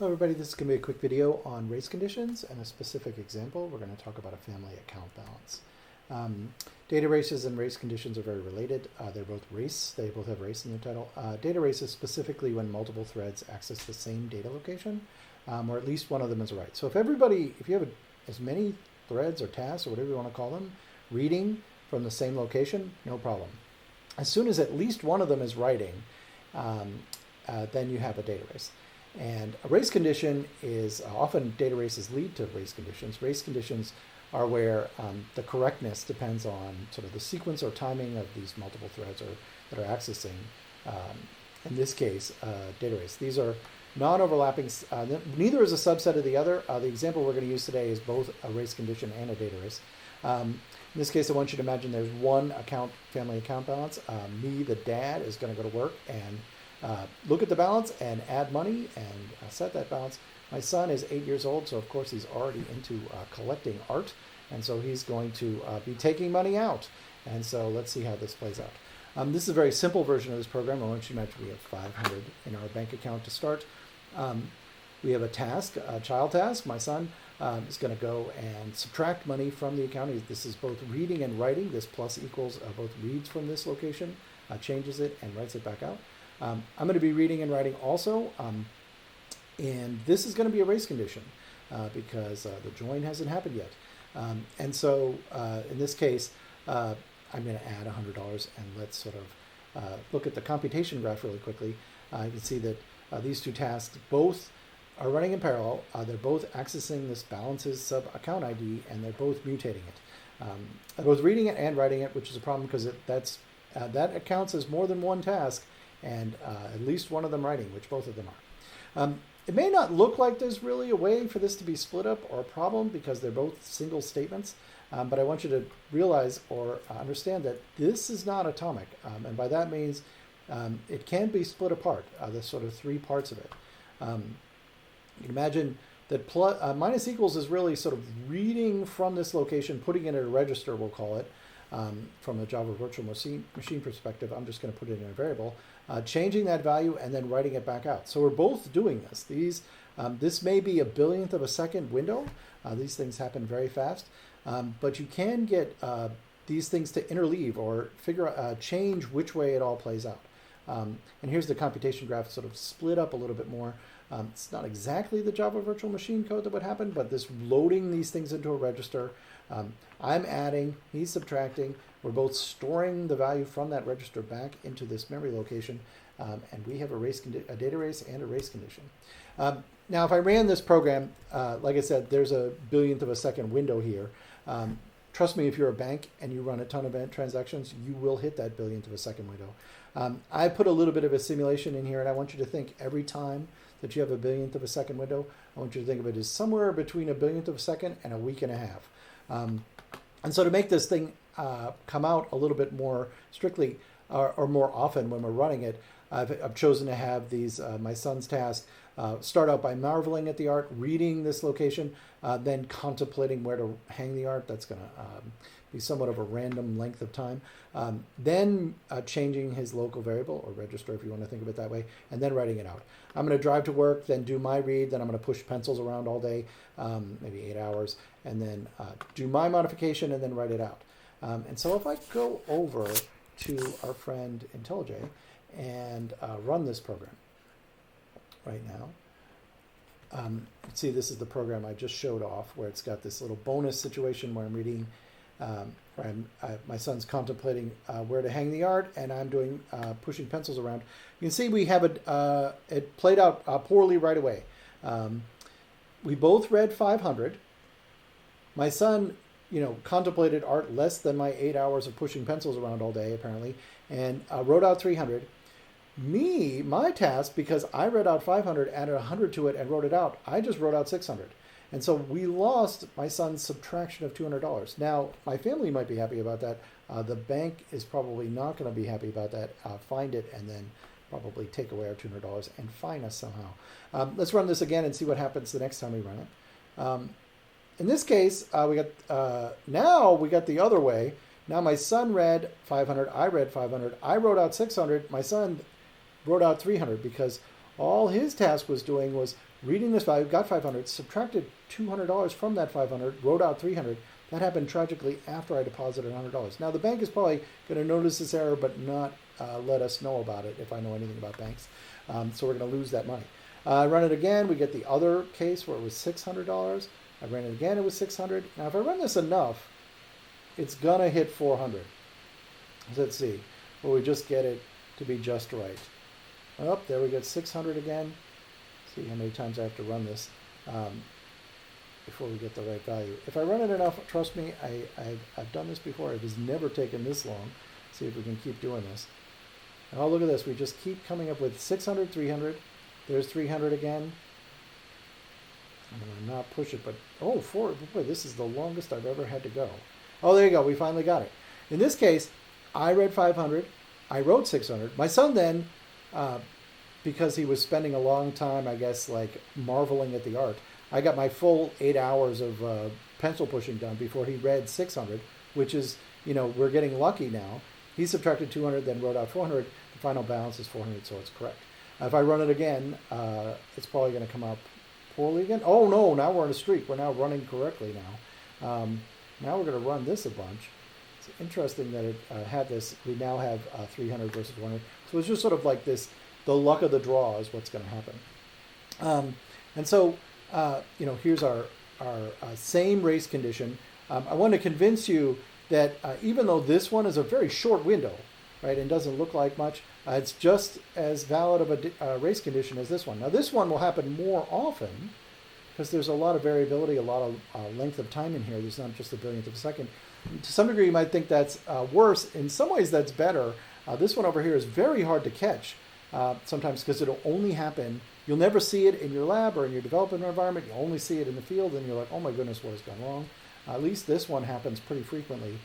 Hello everybody, this is going to be a quick video on race conditions and a specific example. We're going to talk about a family account balance. Data races and race conditions are very related. They're both race, they both have race in their title. Data races specifically when multiple threads access the same data location, or at least one of them is right. So if you have as many threads or tasks or whatever you want to call them, reading from the same location, no problem. As soon as at least one of them is writing, then you have a data race. And a race condition is often data races lead to race conditions. Race conditions are where the correctness depends on sort of the sequence or timing of these multiple threads that are accessing, in this case, data race. These are non-overlapping, neither is a subset of the other. The example we're going to use today is both a race condition and a data race. In this case, I want you to imagine there's one family account balance. Me, the dad, is going to go to work and look at the balance and add money and set that balance. My son is 8 years old, so of course he's already into collecting art, and so he's going to be taking money out. And so let's see how this plays out. This is a very simple version of this program. I want you to imagine we have 500 in our bank account to start. We have a task, a child task. My son is going to go and subtract money from the account. This is both reading and writing. This plus equals both reads from this location, changes it, and writes it back out. I'm going to be reading and writing also, and this is going to be a race condition because the join hasn't happened yet. And so in this case, I'm going to add $100, and let's sort of look at the computation graph really quickly. You can see that these two tasks both are running in parallel. They're both accessing this balances sub account ID, and they're both mutating it. They're both reading it and writing it, which is a problem because that accounts as more than one task, and at least one of them writing, which both of them are. It may not look like there's really a way for this to be split up or a problem because they're both single statements, but I want you to realize or understand that this is not atomic, and by that means it can be split apart, the sort of three parts of it. You can imagine that minus equals is really sort of reading from this location, putting it in a register, we'll call it. From a Java virtual machine perspective, I'm just going to put it in a variable, changing that value and then writing it back out. So we're both doing this. This may be a billionth of a second window. These things happen very fast, but you can get these things to interleave or change which way it all plays out. And here's the computation graph sort of split up a little bit more. It's not exactly the Java virtual machine code that would happen, but this loading these things into a register. I'm adding, he's subtracting. We're both storing the value from that register back into this memory location, and we have a data race and a race condition. Now, if I ran this program, like I said, there's a billionth of a second window here. Trust me, if you're a bank and you run a ton of transactions, you will hit that billionth of a second window. I put a little bit of a simulation in here, and I want you to think every time that you have a billionth of a second window, I want you to think of it as somewhere between a billionth of a second and a week and a half. And so to make this thing come out a little bit more strictly or more often when we're running it, I've chosen to have these, my son's task, start out by marveling at the art, reading this location, then contemplating where to hang the art. That's going to be somewhat of a random length of time. Then changing his local variable or register, if you want to think of it that way, and then writing it out. I'm going to drive to work, then do my read, then I'm going to push pencils around all day, maybe 8 hours, and then do my modification and then write it out. And so if I go over to our friend IntelliJ and run this program right now, you can see this is the program I just showed off where it's got this little bonus situation where I'm reading, my son's contemplating where to hang the art, and I'm doing pushing pencils around. You can see we have it played out poorly right away. We both read 500. My son, contemplated art less than my 8 hours of pushing pencils around all day, apparently, and wrote out 300. My task, because I read out 500, added 100 to it, and wrote it out, I just wrote out 600. And so we lost my son's subtraction of $200. Now, my family might be happy about that. The bank is probably not going to be happy about that. Find it and then probably take away our $200 and fine us somehow. Let's run this again and see what happens the next time we run it. In this case, now we got the other way. Now my son read 500, I read 500, I wrote out 600, my son wrote out 300 because All his task was doing was reading this value, got 500, subtracted $200 from that 500, wrote out 300. That happened tragically after I deposited $100. Now the bank is probably going to notice this error, but not let us know about it if I know anything about banks. So we're going to lose that money. I run it again. We get the other case where it was $600. I ran it again. It was 600. Now if I run this enough, it's going to hit 400. Let's see. Will we just get it to be just right? Oh, there we get 600 again. See how many times I have to run this before we get the right value. If I run it enough, trust me, I've done this before. It has never taken this long. See if we can keep doing this. Oh, look at this. We just keep coming up with 600, 300. There's 300 again. I'm going to not push it, but oh, boy, this is the longest I've ever had to go. Oh, there you go. We finally got it. In this case, I read 500. I wrote 600. My son then, because he was spending a long time, I guess, like marveling at the art, I got my full 8 hours of pencil pushing done before he read 600, which is, we're getting lucky now. He subtracted 200, then wrote out 400. The final balance is 400, so it's correct. If I run it again, it's probably going to come out poorly again. Oh, no, now we're on a streak. We're now running correctly now. Now we're going to run this a bunch. It's interesting that it had this. We now have 300 versus 100. So it's just sort of like this, the luck of the draw is what's going to happen. And so, here's our same race condition. I want to convince you that even though this one is a very short window, right, and doesn't look like much, it's just as valid of a race condition as this one. Now, this one will happen more often because there's a lot of variability, a lot of length of time in here. There's not just a billionth of a second. To some degree, you might think that's worse. In some ways, that's better. This one over here is very hard to catch sometimes because it'll only happen. You'll never see it in your lab or in your development environment. You only see it in the field, and you're like, oh my goodness, what has gone wrong? At least this one happens pretty frequently.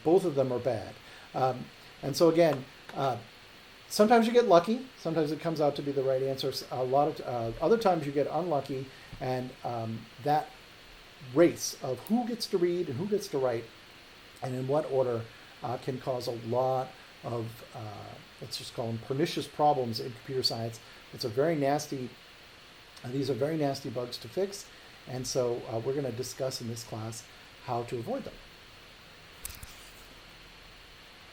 Both of them are bad. And so again, sometimes you get lucky. Sometimes it comes out to be the right answer. A lot of other times you get unlucky, and that race of who gets to read and who gets to write and in what order can cause a lot of, let's just call them pernicious problems in computer science. It's a very nasty, these are very nasty bugs to fix. And so we're going to discuss in this class how to avoid them.